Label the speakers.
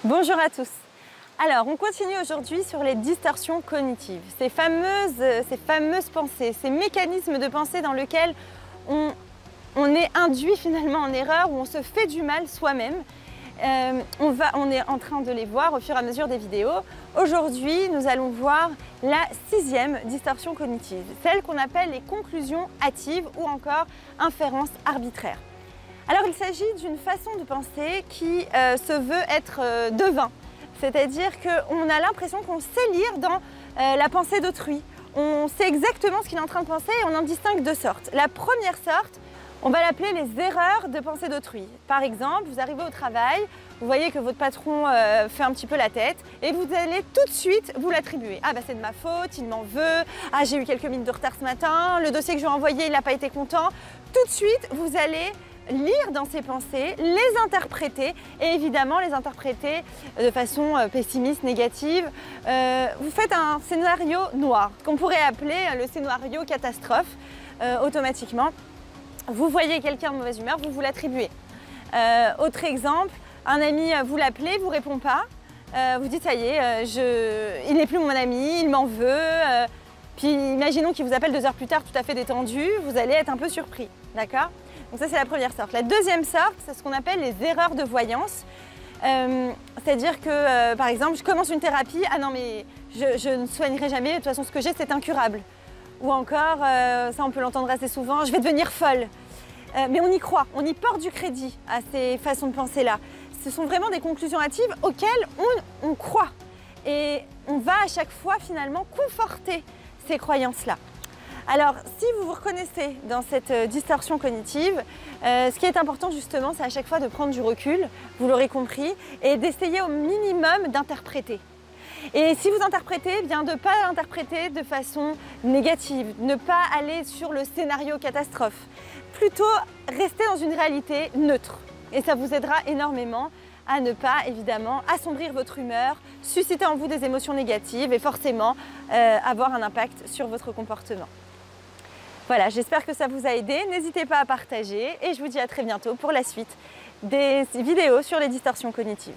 Speaker 1: Bonjour à tous. Alors, on continue aujourd'hui sur les distorsions cognitives, ces fameuses pensées, ces mécanismes de pensée dans lesquels on est induit finalement en erreur, où on se fait du mal soi-même. On est en train de les voir au fur et à mesure des vidéos. Aujourd'hui, nous allons voir la 6e distorsion cognitive, celle qu'on appelle les conclusions hâtives ou encore inférences arbitraires. Alors il s'agit d'une façon de penser qui se veut être devin, c'est-à-dire qu'on a l'impression qu'on sait lire dans la pensée d'autrui. On sait exactement ce qu'il est en train de penser et on en distingue deux sortes. La première sorte, on va l'appeler les erreurs de pensée d'autrui. Par exemple, vous arrivez au travail, vous voyez que votre patron fait un petit peu la tête et vous allez tout de suite vous l'attribuer. Ah bah c'est de ma faute, il m'en veut, ah j'ai eu quelques minutes de retard ce matin, le dossier que je lui ai envoyé il n'a pas été content. Tout de suite, vous allez lire dans ses pensées, les interpréter et évidemment les interpréter de façon pessimiste, négative. Vous faites un scénario noir, qu'on pourrait appeler le scénario catastrophe automatiquement. Vous voyez quelqu'un de mauvaise humeur, vous l'attribuez. Autre exemple, un ami vous l'appelez, vous ne répond pas. Vous dites ça y est, il n'est plus mon ami, il m'en veut. Puis imaginons qu'il vous appelle 2 heures plus tard tout à fait détendu, vous allez être un peu surpris, d'accord? Donc ça c'est la première sorte. La deuxième sorte, c'est ce qu'on appelle les erreurs de voyance. C'est-à-dire que par exemple, je commence une thérapie, ah non mais je ne soignerai jamais, de toute façon ce que j'ai c'est incurable. Ou encore, ça on peut l'entendre assez souvent, je vais devenir folle. Mais on y croit, on y porte du crédit à ces façons de penser là. Ce sont vraiment des conclusions hâtives auxquelles on croit. Et on va à chaque fois finalement conforter ces croyances-là. Alors, si vous vous reconnaissez dans cette distorsion cognitive, ce qui est important justement, c'est à chaque fois de prendre du recul, vous l'aurez compris, et d'essayer au minimum d'interpréter. Et si vous interprétez, eh bien de ne pas l'interpréter de façon négative, ne pas aller sur le scénario catastrophe, plutôt rester dans une réalité neutre. Et ça vous aidera énormément à ne pas, évidemment, assombrir votre humeur, susciter en vous des émotions négatives et forcément avoir un impact sur votre comportement. Voilà, j'espère que ça vous a aidé. N'hésitez pas à partager et je vous dis à très bientôt pour la suite des vidéos sur les distorsions cognitives.